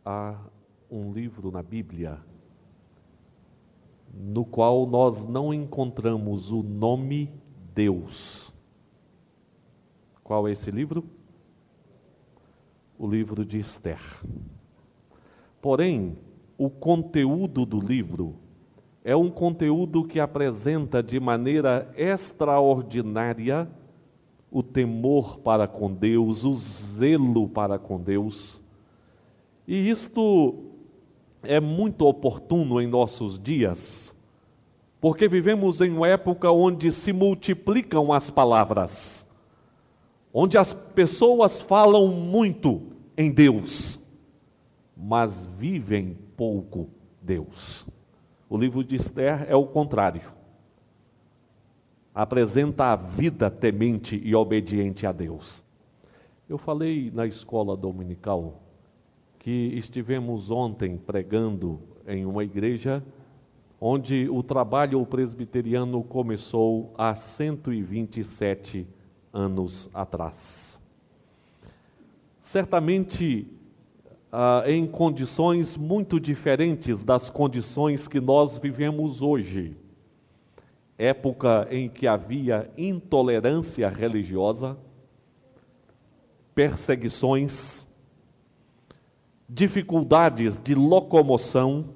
há um livro na Bíblia no qual nós não encontramos o nome Deus. Qual é esse livro? O livro de Esther. Porém, o conteúdo do livro é um conteúdo que apresenta de maneira extraordinária o temor para com Deus, o zelo para com Deus. E isto é muito oportuno em nossos dias, porque vivemos em uma época onde se multiplicam as palavras, onde as pessoas falam muito em Deus, mas vivem pouco Deus. O livro de Esther é o contrário. Apresenta a vida temente e obediente a Deus. Eu falei na escola dominical que estivemos ontem pregando em uma igreja onde o trabalho presbiteriano começou há 127 anos atrás. Certamente, em condições muito diferentes das condições que nós vivemos hoje. Época em que havia intolerância religiosa, perseguições, dificuldades de locomoção.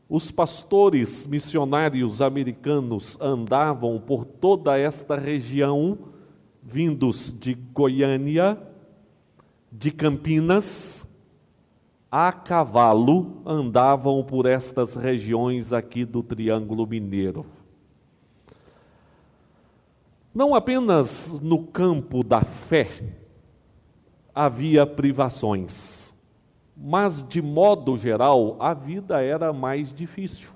Os pastores missionários americanos andavam por toda esta região, vindos de Goiânia, de Campinas, a cavalo, andavam por estas regiões aqui do Triângulo Mineiro. Não apenas no campo da fé havia privações, mas de modo geral a vida era mais difícil.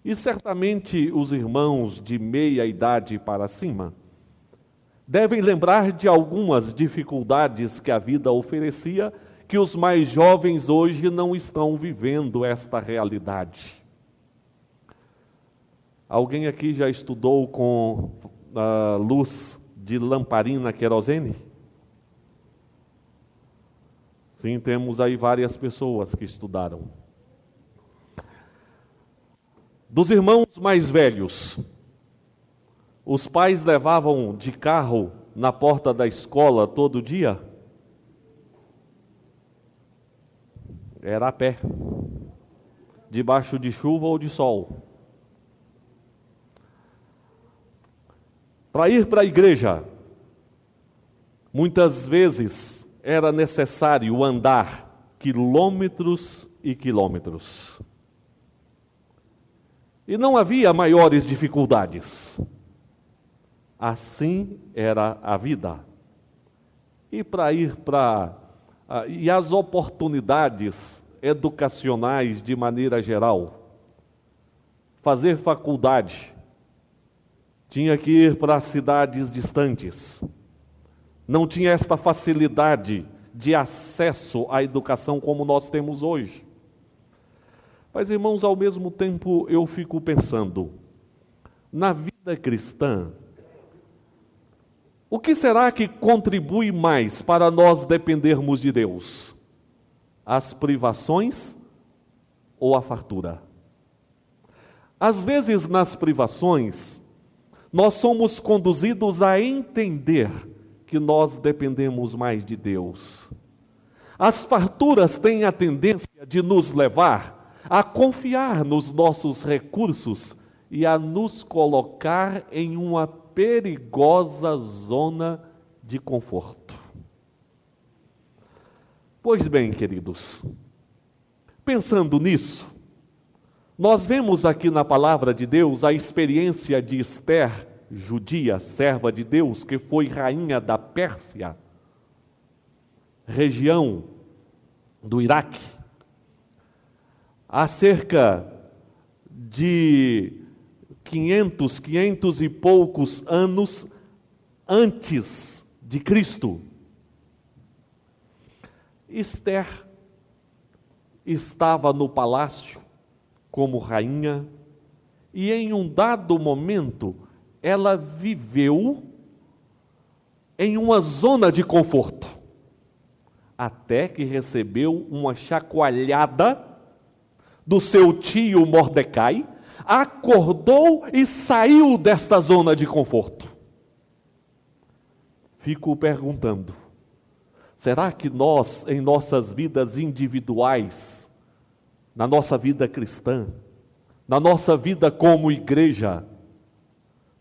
E certamente os irmãos de meia idade para cima devem lembrar de algumas dificuldades que a vida oferecia, que os mais jovens hoje não estão vivendo esta realidade. Alguém aqui já estudou com a luz de lamparina querosene? Sim, temos aí várias pessoas que estudaram. Dos irmãos mais velhos, os pais levavam de carro na porta da escola todo dia? Era a pé, debaixo de chuva ou de sol. Para ir para a igreja, muitas vezes era necessário andar quilômetros e quilômetros. E não havia maiores dificuldades. Assim era a vida. E para ir e as oportunidades educacionais de maneira geral, fazer faculdade, tinha que ir para cidades distantes, não tinha esta facilidade de acesso à educação como nós temos hoje. Mas, irmãos, ao mesmo tempo eu fico pensando, na vida cristã, o que será que contribui mais para nós dependermos de Deus? As privações ou a fartura? Às vezes, nas privações, nós somos conduzidos a entender que nós dependemos mais de Deus. As farturas têm a tendência de nos levar a confiar nos nossos recursos e a nos colocar em uma perigosa zona de conforto. Pois bem, queridos, pensando nisso, nós vemos aqui na palavra de Deus a experiência de Esther, judia, serva de Deus, que foi rainha da Pérsia, região do Iraque, há cerca de 500 e poucos anos antes de Cristo. Esther estava no palácio como rainha e em um dado momento ela viveu em uma zona de conforto. até que recebeu uma chacoalhada do seu tio Mordecai, acordou e saiu desta zona de conforto. Fico perguntando, será que nós, em nossas vidas individuais, na nossa vida cristã, na nossa vida como igreja,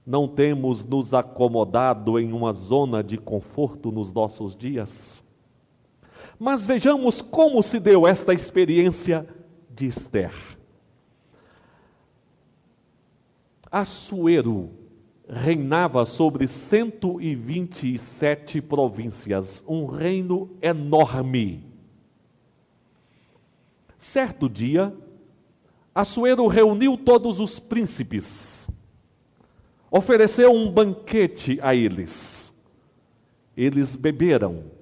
não temos nos acomodado em uma zona de conforto nos nossos dias? Mas vejamos como se deu esta experiência de Esther. Assuero reinava sobre 127 províncias, um reino enorme. Certo dia, Assuero reuniu todos os príncipes, ofereceu um banquete a eles. Eles beberam.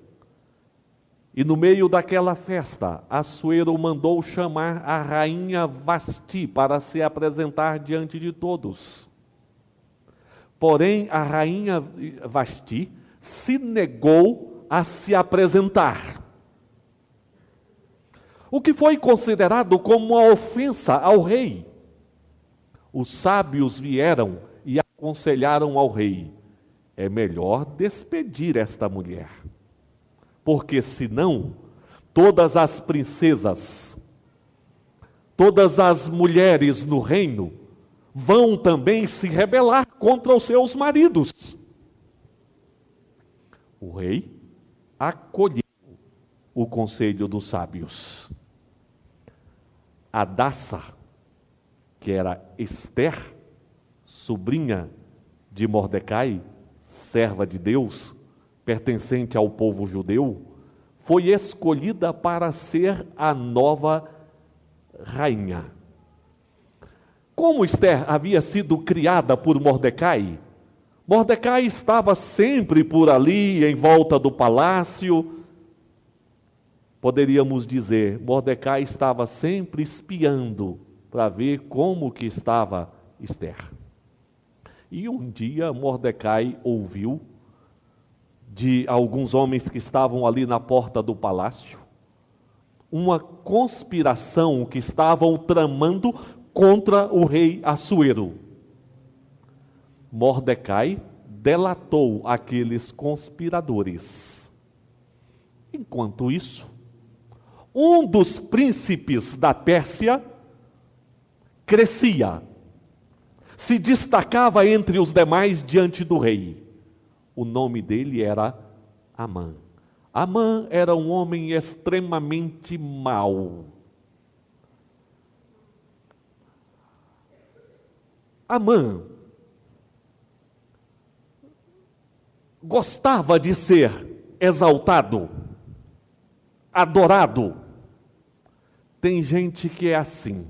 E no meio daquela festa, Assuero mandou chamar a rainha Vasti para se apresentar diante de todos. Porém, a rainha Vasti se negou a se apresentar, o que foi considerado como uma ofensa ao rei. Os sábios vieram e aconselharam ao rei: é melhor despedir esta mulher, porque senão todas as princesas, todas as mulheres no reino vão também se rebelar contra os seus maridos. O rei acolheu o conselho dos sábios. Hadassa, que era Esther, sobrinha de Mordecai, serva de Deus, pertencente ao povo judeu, foi escolhida para ser a nova rainha. Como Esther havia sido criada por Mordecai, Mordecai estava sempre por ali, em volta do palácio. Poderíamos dizer, Mordecai estava sempre espiando para ver como que estava Esther. E um dia Mordecai ouviu de alguns homens que estavam ali na porta do palácio uma conspiração que estavam tramando contra o rei Assuero. Mordecai delatou aqueles conspiradores. Enquanto isso, um dos príncipes da Pérsia crescia, se destacava entre os demais diante do rei. O nome dele era Amã. Amã era um homem extremamente mau. Amã gostava de ser exaltado, adorado. Tem gente que é assim,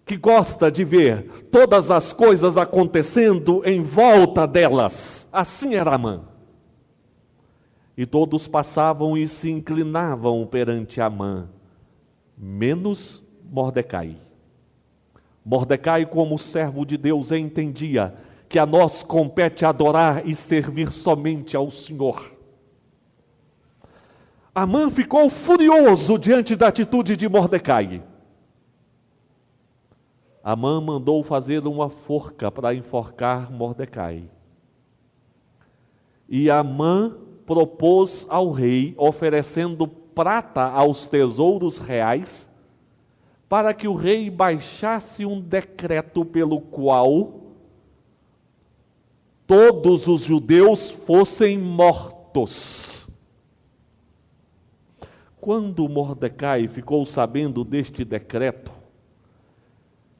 que gosta de ver todas as coisas acontecendo em volta delas. Assim era Amã. E todos passavam e se inclinavam perante Amã, menos Mordecai. Mordecai, como servo de Deus, entendia que a nós compete adorar e servir somente ao Senhor. Amã ficou furioso diante da atitude de Mordecai. Amã mandou fazer uma forca para enforcar Mordecai. E Amã propôs ao rei, oferecendo prata aos tesouros reais, para que o rei baixasse um decreto pelo qual todos os judeus fossem mortos. Quando Mordecai ficou sabendo deste decreto,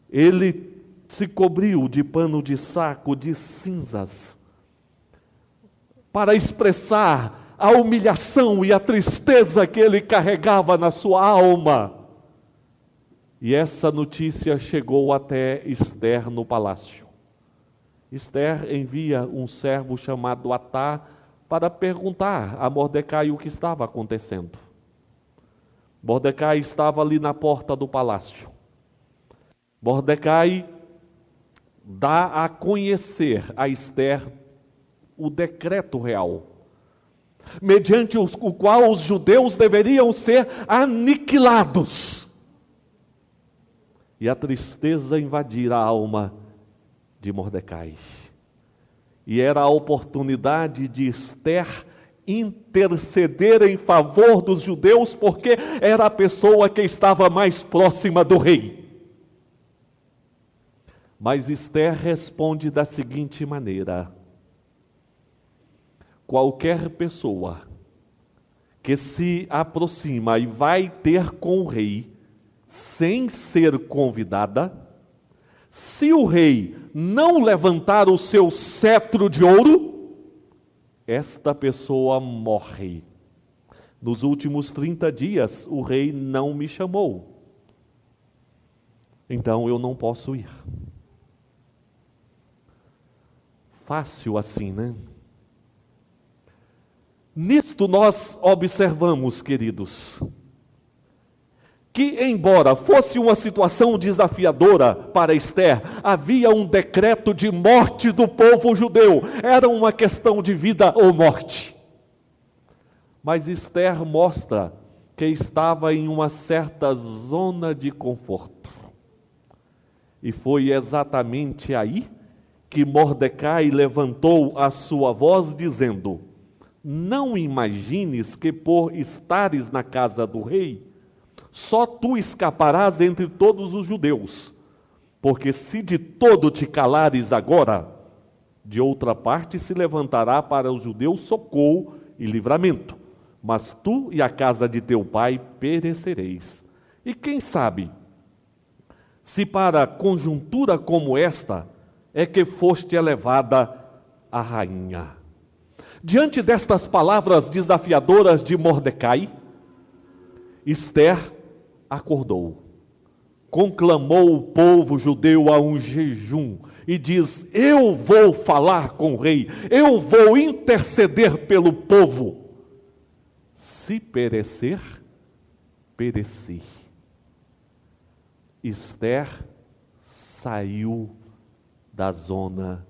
ele se cobriu de pano de saco de cinzas, para expressar a humilhação e a tristeza que ele carregava na sua alma. E essa notícia chegou até Esther no palácio. Esther envia um servo chamado Atá para perguntar a Mordecai o que estava acontecendo. Mordecai estava ali na porta do palácio. Mordecai dá a conhecer a Esther o decreto real. mediante o qual os judeus deveriam ser aniquilados. E a tristeza invadir a alma de Mordecai. E era a oportunidade de Esther interceder em favor dos judeus, porque era a pessoa que estava mais próxima do rei. Mas Esther responde da seguinte maneira: qualquer pessoa que se aproxima e vai ter com o rei sem ser convidada, se o rei não levantar o seu cetro de ouro, esta pessoa morre. Nos últimos 30 dias, o rei não me chamou. Então eu não posso ir. Fácil assim, né? Nisto nós observamos, queridos, que embora fosse uma situação desafiadora para Esther, havia um decreto de morte do povo judeu. Era uma questão de vida ou morte. Mas Esther mostra que estava em uma certa zona de conforto. E foi exatamente aí que Mordecai levantou a sua voz dizendo: não imagines que por estares na casa do rei, só tu escaparás entre todos os judeus, porque se de todo te calares agora, de outra parte se levantará para os judeus socorro e livramento, mas tu e a casa de teu pai perecereis. E quem sabe, se para conjuntura como esta é que foste elevada a rainha. Diante destas palavras desafiadoras de Mordecai, Esther acordou, conclamou o povo judeu a um jejum e diz: eu vou falar com o rei, eu vou interceder pelo povo. Se perecer, pereci. Esther saiu da zona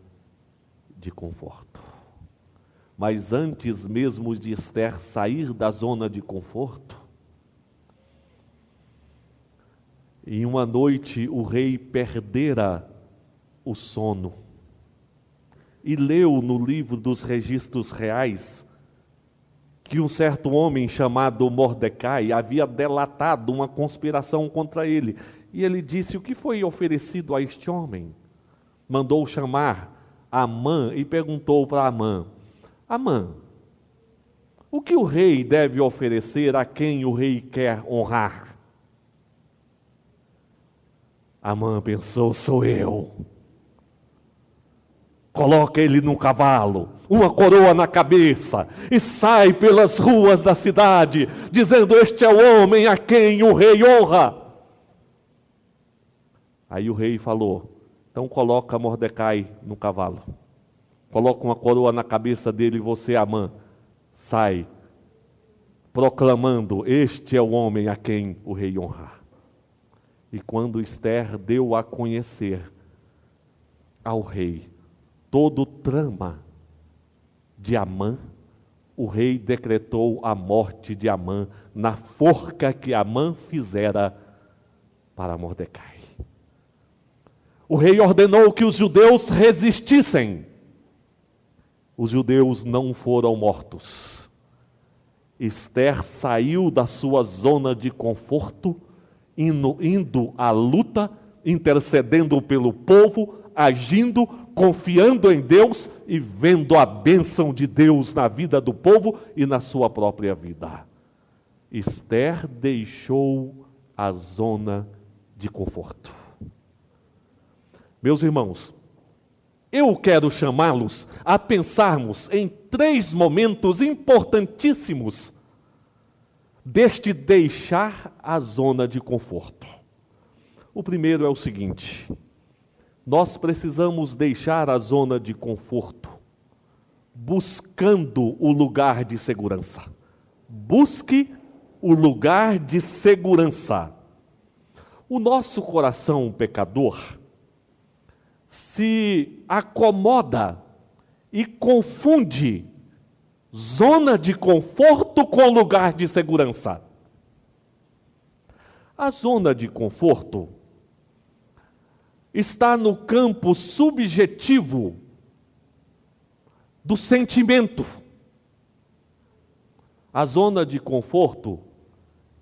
de conforto. Mas antes mesmo de Esther sair da zona de conforto, em uma noite o rei perdera o sono e leu no livro dos registros reais que um certo homem chamado Mordecai havia delatado uma conspiração contra ele. E ele disse: o que foi oferecido a este homem? Mandou chamar Amã e perguntou para Amã: Amã, o que o rei deve oferecer a quem o rei quer honrar? Amã pensou: sou eu. Coloca ele num cavalo, uma coroa na cabeça e sai pelas ruas da cidade, dizendo: este é o homem a quem o rei honra. Aí o rei falou: então coloca Mordecai no cavalo, coloca uma coroa na cabeça dele, e você, Amã, sai proclamando: este é o homem a quem o rei honra. E quando Esther deu a conhecer ao rei todo o trama de Amã, o rei decretou a morte de Amã na forca que Amã fizera para Mordecai. O rei ordenou que os judeus resistissem. Os judeus não foram mortos. Esther saiu da sua zona de conforto, indo à luta, intercedendo pelo povo, agindo, confiando em Deus e vendo a bênção de Deus na vida do povo e na sua própria vida. Esther deixou a zona de conforto. Meus irmãos, eu quero chamá-los a pensarmos em 3 momentos importantíssimos deste deixar a zona de conforto. O primeiro é o seguinte: nós precisamos deixar a zona de conforto buscando o lugar de segurança. Busque o lugar de segurança. O nosso coração pecador se acomoda e confunde Zona de conforto com lugar de segurança. A zona de conforto está no campo subjetivo do sentimento. A zona de conforto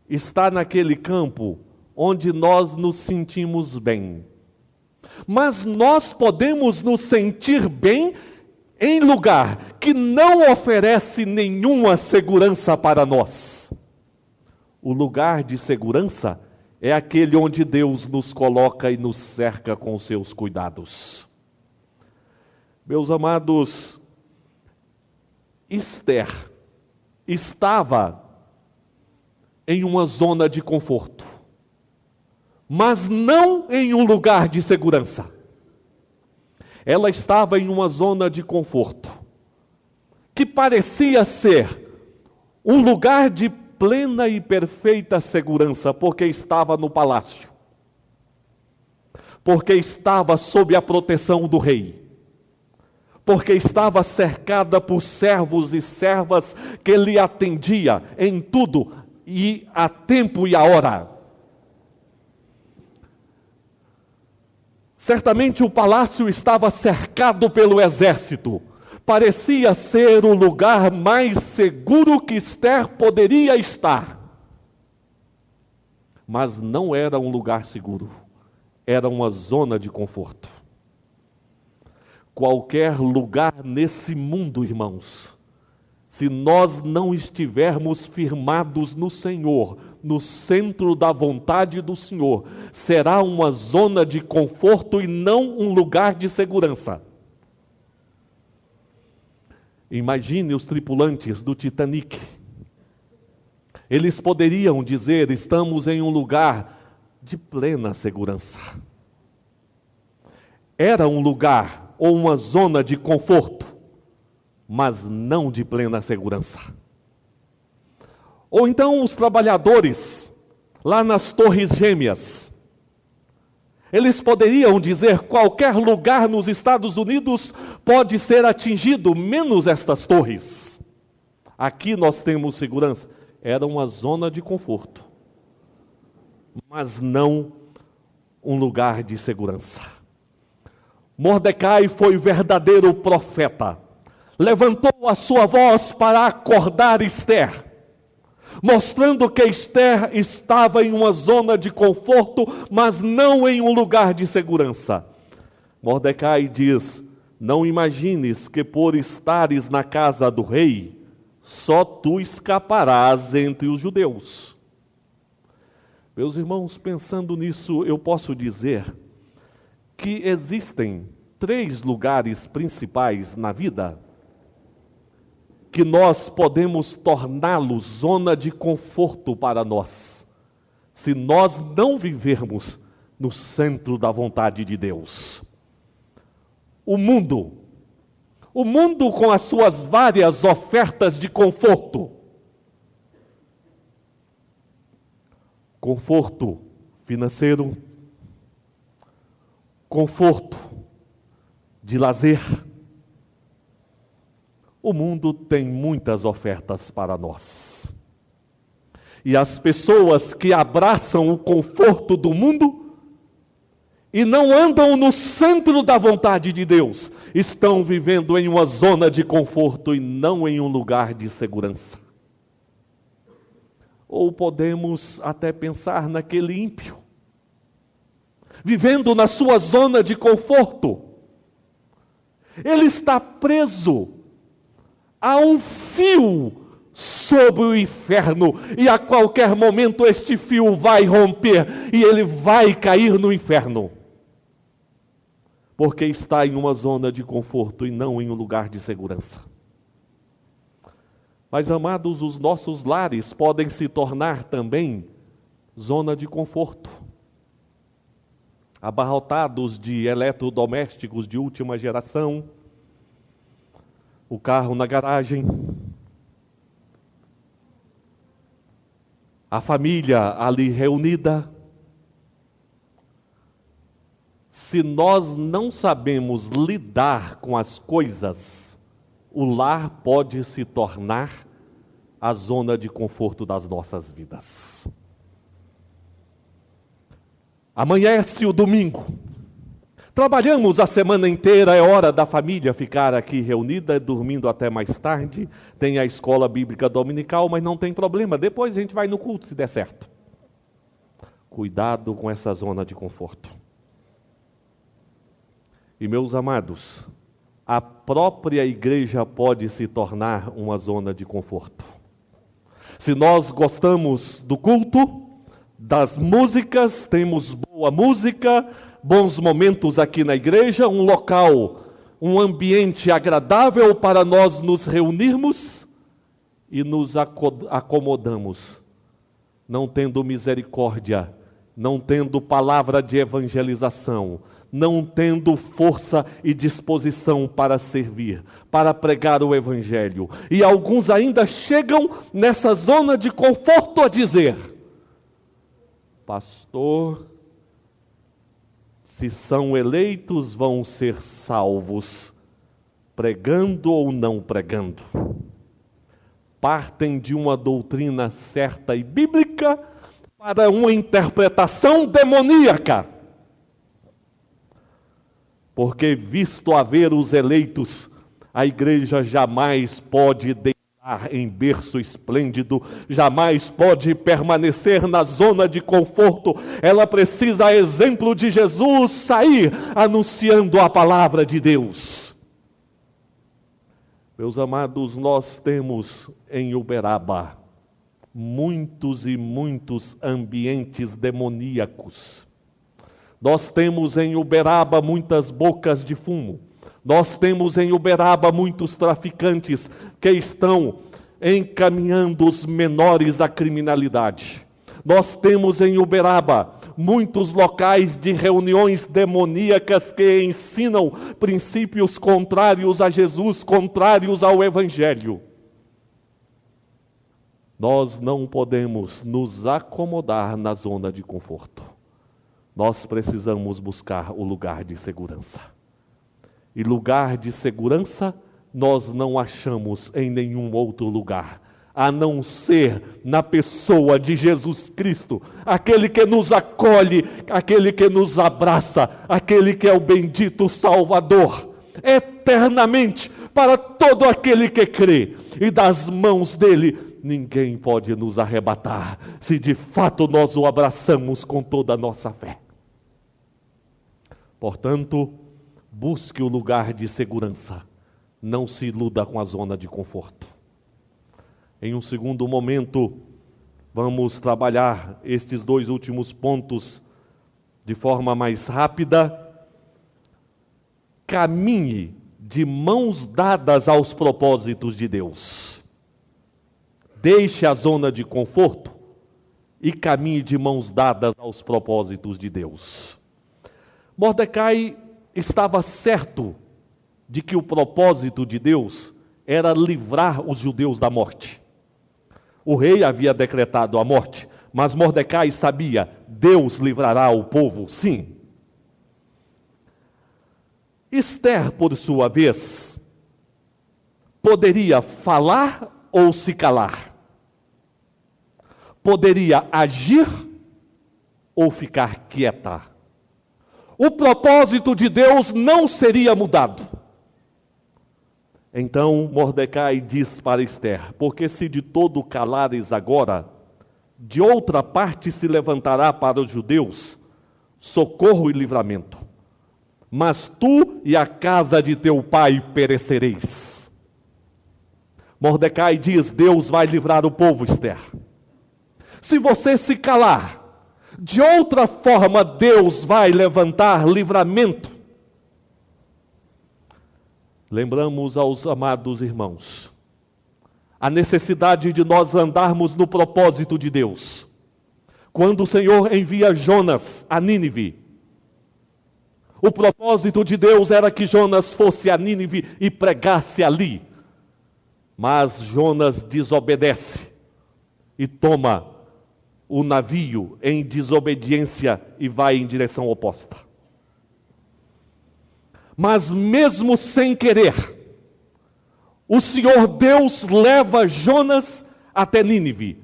está naquele campo onde nós nos sentimos bem. Mas nós podemos nos sentir bem em lugar que não oferece nenhuma segurança para nós. O lugar de segurança é aquele onde Deus nos coloca e nos cerca com os seus cuidados. Meus amados, Esther estava em uma zona de conforto, mas não em um lugar de segurança. Ela estava em uma zona de conforto, que parecia ser um lugar de plena e perfeita segurança, porque estava no palácio, porque estava sob a proteção do rei, porque estava cercada por servos e servas que lhe atendia em tudo, e a tempo e a hora. Certamente o palácio estava cercado pelo exército. Parecia ser o lugar mais seguro que Esther poderia estar. Mas não era um lugar seguro. Era uma zona de conforto. Qualquer lugar nesse mundo, irmãos, se nós não estivermos firmados no Senhor, no centro da vontade do Senhor, será uma zona de conforto e não um lugar de segurança. Imagine os tripulantes do Titanic. Eles poderiam dizer: estamos em um lugar de plena segurança. Era um lugar ou uma zona de conforto, mas não de plena segurança. Ou então os trabalhadores, lá nas Torres Gêmeas, eles poderiam dizer: qualquer lugar nos Estados Unidos pode ser atingido, menos estas torres. Aqui nós temos segurança. Era uma zona de conforto, mas não um lugar de segurança. Mordecai foi verdadeiro profeta. Levantou a sua voz para acordar Esther, mostrando que Esther estava em uma zona de conforto, mas não em um lugar de segurança. Mordecai diz: não imagines que por estares na casa do rei, só tu escaparás entre os judeus. Meus irmãos, pensando nisso, eu posso dizer que existem 3 lugares principais na vida que nós podemos torná-los zona de conforto para nós, se nós não vivermos no centro da vontade de Deus. O mundo com as suas várias ofertas de conforto. Conforto financeiro, conforto de lazer. O mundo tem muitas ofertas para nós. E as pessoas que abraçam o conforto do mundo e não andam no centro da vontade de Deus, estão vivendo em uma zona de conforto e não em um lugar de segurança. Ou podemos até pensar naquele ímpio, vivendo na sua zona de conforto. Ele está preso há um fio sobre o inferno, e a qualquer momento este fio vai romper e ele vai cair no inferno, porque está em uma zona de conforto e não em um lugar de segurança. Mas, amados, os nossos lares podem se tornar também zona de conforto, abarrotados de eletrodomésticos de última geração, o carro na garagem, a família ali reunida. Se nós não sabemos lidar com as coisas, o lar pode se tornar a zona de conforto das nossas vidas. Amanhece o domingo. Trabalhamos a semana inteira, é hora da família ficar aqui reunida, dormindo até mais tarde. Tem a escola bíblica dominical, mas não tem problema. Depois a gente vai no culto, se der certo. Cuidado com essa zona de conforto. E meus amados, a própria igreja pode se tornar uma zona de conforto. Se nós gostamos do culto, das músicas, temos boa música, bons momentos aqui na igreja, um local, um ambiente agradável para nós nos reunirmos e nos acomodamos, não tendo misericórdia, não tendo palavra de evangelização, não tendo força e disposição para servir, para pregar o evangelho. E alguns ainda chegam nessa zona de conforto a dizer: pastor, se são eleitos, vão ser salvos, pregando ou não pregando. Partem de uma doutrina certa e bíblica para uma interpretação demoníaca. Porque, visto haver os eleitos, a igreja jamais pode deitar em berço esplêndido, jamais pode permanecer na zona de conforto. Ela precisa, a exemplo de Jesus, sair anunciando a palavra de Deus. Meus amados, nós temos em Uberaba muitos e muitos ambientes demoníacos. Nós temos em Uberaba muitas bocas de fumo. Nós temos em Uberaba muitos traficantes que estão encaminhando os menores à criminalidade. Nós temos em Uberaba muitos locais de reuniões demoníacas que ensinam princípios contrários a Jesus, contrários ao Evangelho. Nós não podemos nos acomodar na zona de conforto. Nós precisamos buscar o lugar de segurança. E lugar de segurança nós não achamos em nenhum outro lugar, a não ser na pessoa de Jesus Cristo, aquele que nos acolhe, aquele que nos abraça, aquele que é o bendito Salvador, eternamente, para todo aquele que crê, e das mãos dele ninguém pode nos arrebatar, se de fato nós o abraçamos com toda a nossa fé. Portanto, busque o lugar de segurança, não se iluda com a zona de conforto. Em um segundo momento, vamos trabalhar estes dois últimos pontos de forma mais rápida. Caminhe de mãos dadas aos propósitos de Deus. Deixe a zona de conforto e caminhe de mãos dadas aos propósitos de Deus. Mordecai estava certo de que o propósito de Deus era livrar os judeus da morte. O rei havia decretado a morte, mas Mordecai sabia, Deus livrará o povo, sim. Esther, por sua vez, poderia falar ou se calar. Poderia agir ou ficar quieta. O propósito de Deus não seria mudado. Então Mordecai diz para Esther: porque se de todo calares agora, de outra parte se levantará para os judeus socorro e livramento. Mas tu e a casa de teu pai perecereis. Mordecai diz: Deus vai livrar o povo, Esther. Se você se calar, de outra forma Deus vai levantar livramento. Lembramos aos amados irmãos a necessidade de nós andarmos no propósito de Deus. Quando o Senhor envia Jonas a Nínive, o propósito de Deus era que Jonas fosse a Nínive e pregasse ali. Mas Jonas desobedece e toma o navio em desobediência e vai em direção oposta. Mas mesmo sem querer, o Senhor Deus leva Jonas até Nínive,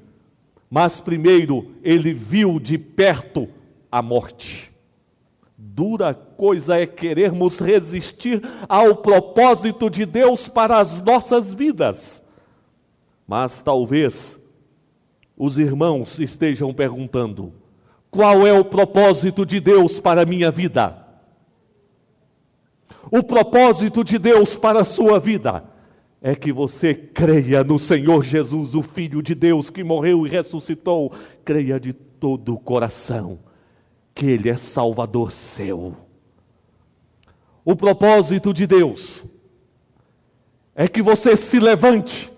mas primeiro ele viu de perto a morte. Dura coisa é querermos resistir ao propósito de Deus para as nossas vidas. Mas talvez os irmãos estejam perguntando: qual é o propósito de Deus para a minha vida? O propósito de Deus para a sua vida é que você creia no Senhor Jesus, o Filho de Deus que morreu e ressuscitou. Creia de todo o coração que Ele é Salvador seu. O propósito de Deus é que você se levante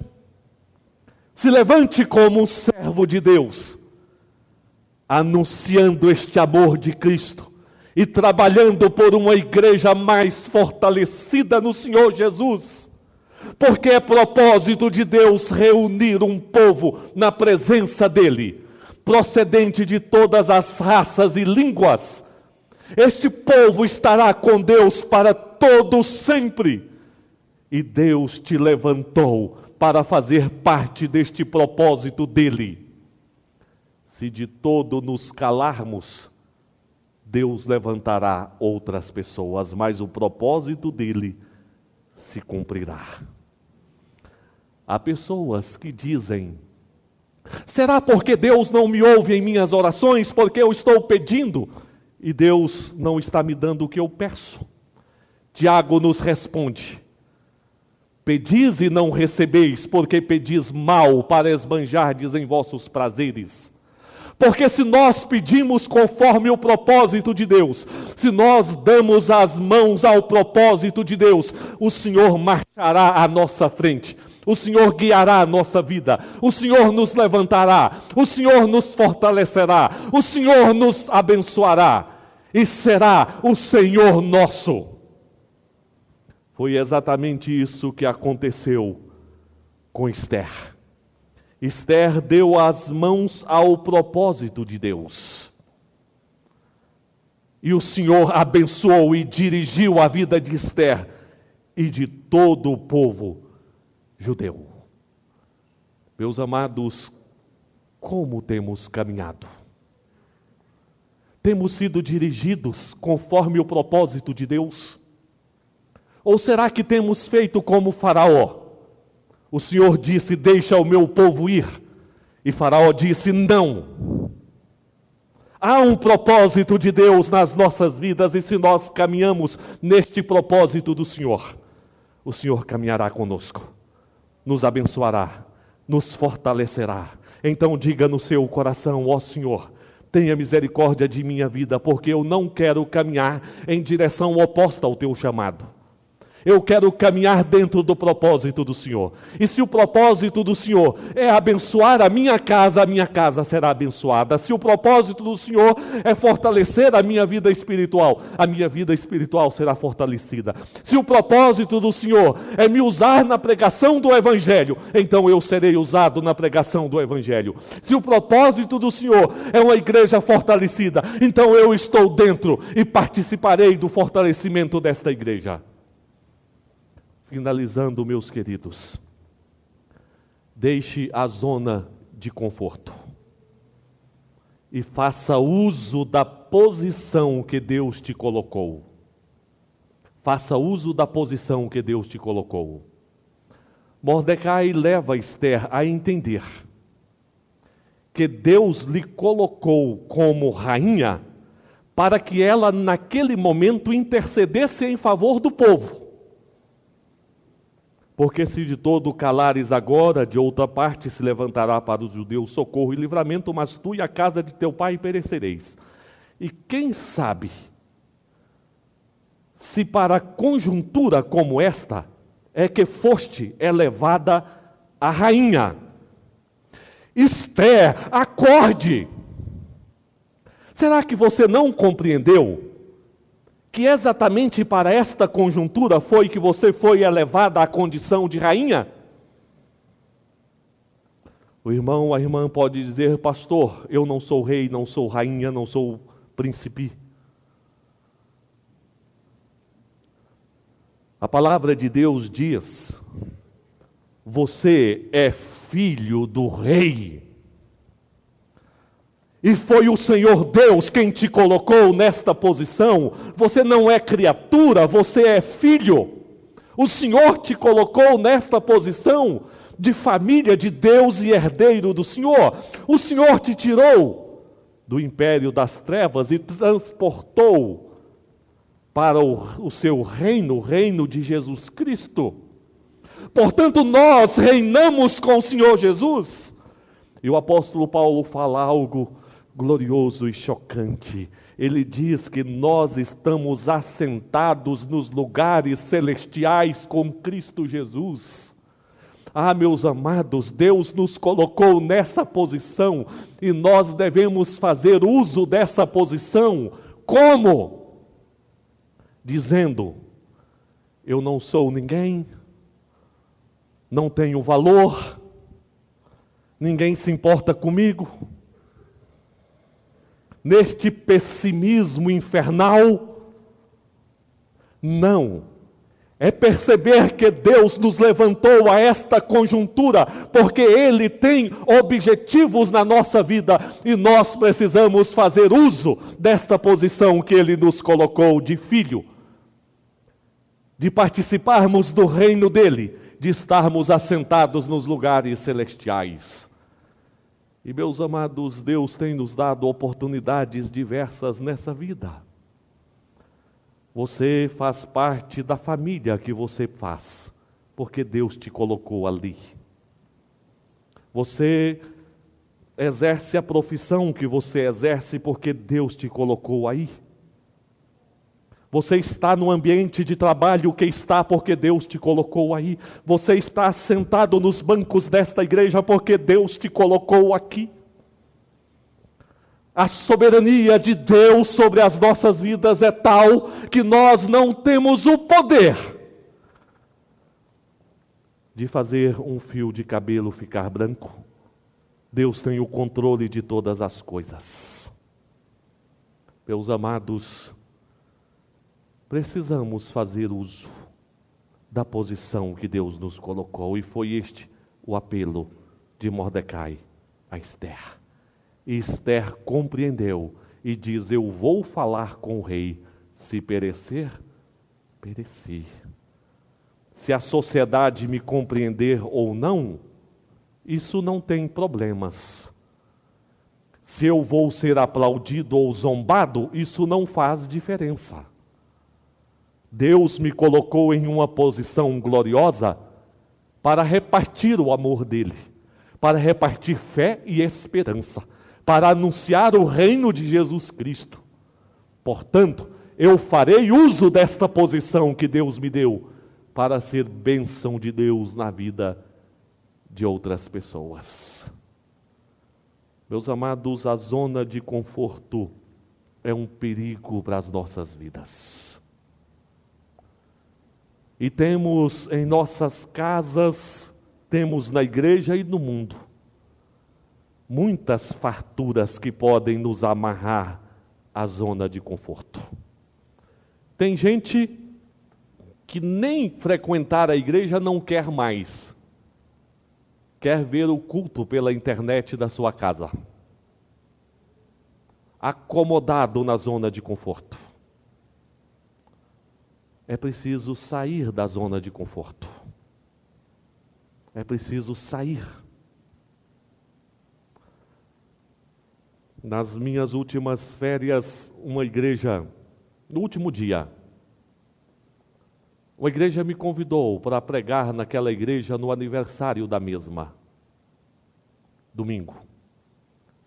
como um servo de Deus, anunciando este amor de Cristo e trabalhando por uma igreja mais fortalecida no Senhor Jesus. Porque é propósito de Deus reunir um povo na presença dEle, procedente de todas as raças e línguas. Este povo estará com Deus para todo sempre. E Deus te levantou para fazer parte deste propósito dEle. Se de todo nos calarmos, Deus levantará outras pessoas, mas o propósito dEle se cumprirá. Há pessoas que dizem: será porque Deus não me ouve em minhas orações, porque eu estou pedindo e Deus não está me dando o que eu peço? Tiago nos responde: pedis e não recebeis, porque pedis mal para esbanjardes em vossos prazeres. Porque se nós pedimos conforme o propósito de Deus, se nós damos as mãos ao propósito de Deus, o Senhor marchará à nossa frente, o Senhor guiará a nossa vida, o Senhor nos levantará, o Senhor nos fortalecerá, o Senhor nos abençoará e será o Senhor nosso. Foi exatamente isso que aconteceu com Esther. Esther deu as mãos ao propósito de Deus. E o Senhor abençoou e dirigiu a vida de Esther e de todo o povo judeu. Meus amados, como temos caminhado? Temos sido dirigidos conforme o propósito de Deus? Ou será que temos feito como Faraó? O Senhor disse: deixa o meu povo ir. E Faraó disse: não. Há um propósito de Deus nas nossas vidas, e se nós caminhamos neste propósito do Senhor, o Senhor caminhará conosco, nos abençoará, nos fortalecerá. Então diga no seu coração: ó Senhor, tenha misericórdia de minha vida, porque eu não quero caminhar em direção oposta ao teu chamado. Eu quero caminhar dentro do propósito do Senhor. E se o propósito do Senhor é abençoar a minha casa será abençoada. Se o propósito do Senhor é fortalecer a minha vida espiritual será fortalecida. Se o propósito do Senhor é me usar na pregação do Evangelho, então eu serei usado na pregação do Evangelho. Se o propósito do Senhor é uma igreja fortalecida, então eu estou dentro e participarei do fortalecimento desta igreja. Finalizando, meus queridos, deixe a zona de conforto e faça uso da posição que Deus te colocou. Faça uso da posição que Deus te colocou. Mordecai leva Esther a entender que Deus lhe colocou como rainha para que ela, naquele momento, intercedesse em favor do povo. Porque se de todo calares agora, de outra parte se levantará para os judeus socorro e livramento, mas tu e a casa de teu pai perecereis. E quem sabe, se para conjuntura como esta, é que foste elevada a rainha. Esther, acorde! Será que você não compreendeu que exatamente para esta conjuntura foi que você foi elevada à condição de rainha? O irmão, a irmã pode dizer: pastor, eu não sou rei, não sou rainha, não sou príncipe. A palavra de Deus diz Você é filho do Rei. E foi o Senhor Deus quem te colocou nesta posição. Você não é criatura, você é filho. O Senhor te colocou nesta posição de família de Deus e herdeiro do Senhor. O Senhor te tirou do império das trevas e transportou para o seu reino, o reino de Jesus Cristo. Portanto, nós reinamos com o Senhor Jesus. E o apóstolo Paulo fala algo glorioso e chocante. Ele diz que nós estamos assentados nos lugares celestiais com Cristo Jesus. Ah, meus amados, Deus nos colocou nessa posição e nós devemos fazer uso dessa posição. Como? Dizendo: eu não sou ninguém, não tenho valor, ninguém se importa comigo. Neste pessimismo infernal, não. É perceber que Deus nos levantou a esta conjuntura, porque Ele tem objetivos na nossa vida, e nós precisamos fazer uso desta posição que Ele nos colocou de filho, de participarmos do reino dEle, de estarmos assentados nos lugares celestiais. E, meus amados, Deus tem nos dado oportunidades diversas nessa vida. Você faz parte da família que você faz, porque Deus te colocou ali. Você exerce a profissão que você exerce, porque Deus te colocou aí. Você está no ambiente de trabalho que está porque Deus te colocou aí. Você está sentado nos bancos desta igreja porque Deus te colocou aqui. A soberania de Deus sobre as nossas vidas é tal que nós não temos o poder de fazer um fio de cabelo ficar branco. Deus tem o controle de todas as coisas. Meus amados, precisamos fazer uso da posição que Deus nos colocou, e foi este o apelo de Mordecai a Esther. E Esther compreendeu e diz: eu vou falar com o rei, se perecer, pereci. Se a sociedade me compreender ou não, isso não tem problemas. Se eu vou ser aplaudido ou zombado, isso não faz diferença. Deus me colocou em uma posição gloriosa para repartir o amor dele, para repartir fé e esperança, para anunciar o reino de Jesus Cristo. Portanto, eu farei uso desta posição que Deus me deu para ser bênção de Deus na vida de outras pessoas. Meus amados, a zona de conforto é um perigo para as nossas vidas. E temos em nossas casas, temos na igreja e no mundo, muitas farturas que podem nos amarrar à zona de conforto. Tem gente que nem frequentar a igreja não quer mais. Quer ver o culto pela internet da sua casa. Acomodado na zona de conforto. É preciso sair da zona de conforto. É preciso sair. Nas minhas últimas férias, uma igreja, no último dia, uma igreja me convidou para pregar naquela igreja no aniversário da mesma. Domingo.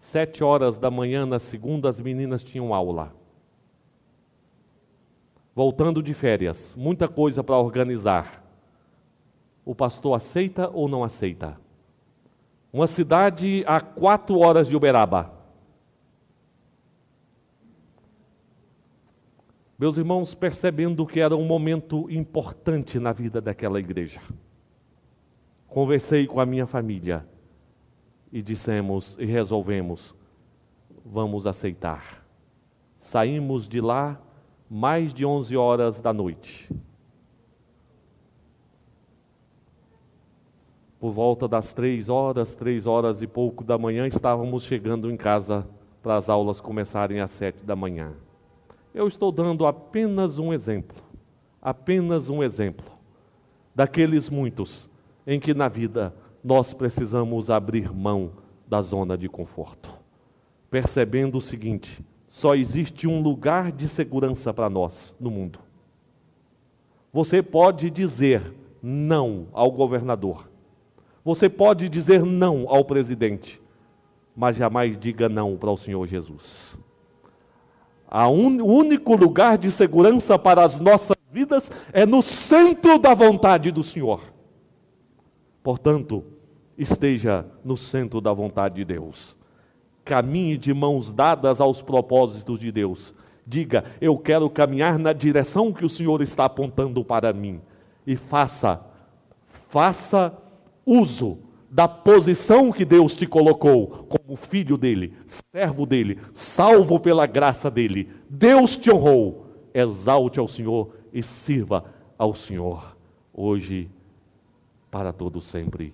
7h da manhã, na segunda, as meninas tinham aula. Voltando de férias, muita coisa para organizar. O pastor aceita ou não aceita? Uma cidade a 4 horas de Uberaba. Meus irmãos, percebendo que era um momento importante na vida daquela igreja, conversei com a minha família e dissemos e resolvemos, vamos aceitar. Saímos de lá mais de 11 horas da noite. Por volta das 3 horas e pouco da manhã, estávamos chegando em casa para as aulas começarem às 7 da manhã. Eu estou dando apenas um exemplo daqueles muitos em que na vida nós precisamos abrir mão da zona de conforto, percebendo o seguinte: só existe um lugar de segurança para nós no mundo. Você pode dizer não ao governador, você pode dizer não ao presidente, mas jamais diga não para o Senhor Jesus. O único lugar de segurança para as nossas vidas é no centro da vontade do Senhor. Portanto, esteja no centro da vontade de Deus. Caminhe de mãos dadas aos propósitos de Deus. Diga: eu quero caminhar na direção que o Senhor está apontando para mim. E faça uso da posição que Deus te colocou como filho dele, servo dele, salvo pela graça dele. Deus te honrou. Exalte ao Senhor e sirva ao Senhor, hoje, para todo sempre.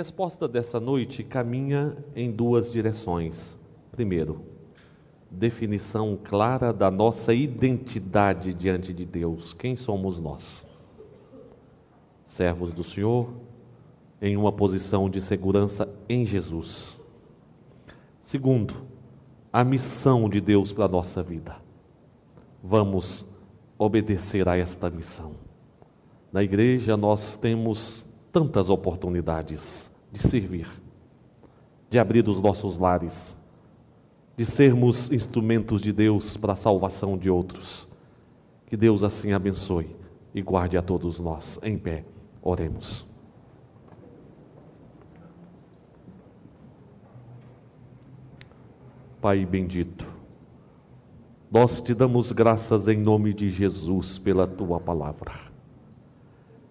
resposta dessa noite caminha em duas direções. Primeiro, definição clara da nossa identidade diante de Deus. Quem somos nós? Servos do Senhor, em uma posição de segurança em Jesus. Segundo, a missão de Deus para a nossa vida. Vamos obedecer a esta missão. Na igreja nós temos tantas oportunidades de servir, de abrir os nossos lares, de sermos instrumentos de Deus para a salvação de outros. Que Deus assim abençoe e guarde a todos nós. Em pé, oremos. Pai bendito, nós te damos graças em nome de Jesus pela tua palavra.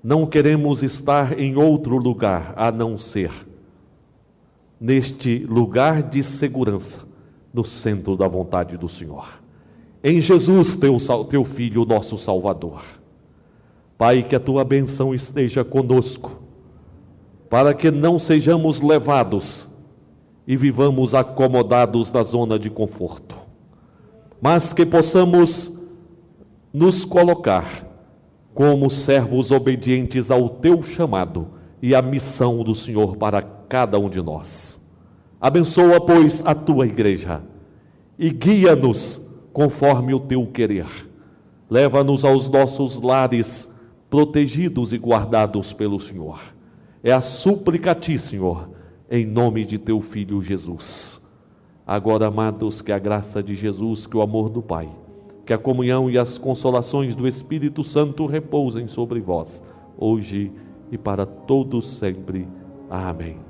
Não queremos estar em outro lugar a não ser neste lugar de segurança, no centro da vontade do Senhor. Em Jesus, teu Filho, nosso Salvador. Pai, que a tua bênção esteja conosco, para que não sejamos levados e vivamos acomodados na zona de conforto, mas que possamos nos colocar como servos obedientes ao teu chamado e à missão do Senhor para cada um de nós. Abençoa, pois, a tua igreja e guia-nos conforme o teu querer. Leva-nos aos nossos lares protegidos e guardados pelo Senhor. É a súplica a ti, Senhor, em nome de teu Filho Jesus. Agora, amados, que a graça de Jesus, que o amor do Pai, que a comunhão e as consolações do Espírito Santo repousem sobre vós, hoje e para todos sempre. Amém.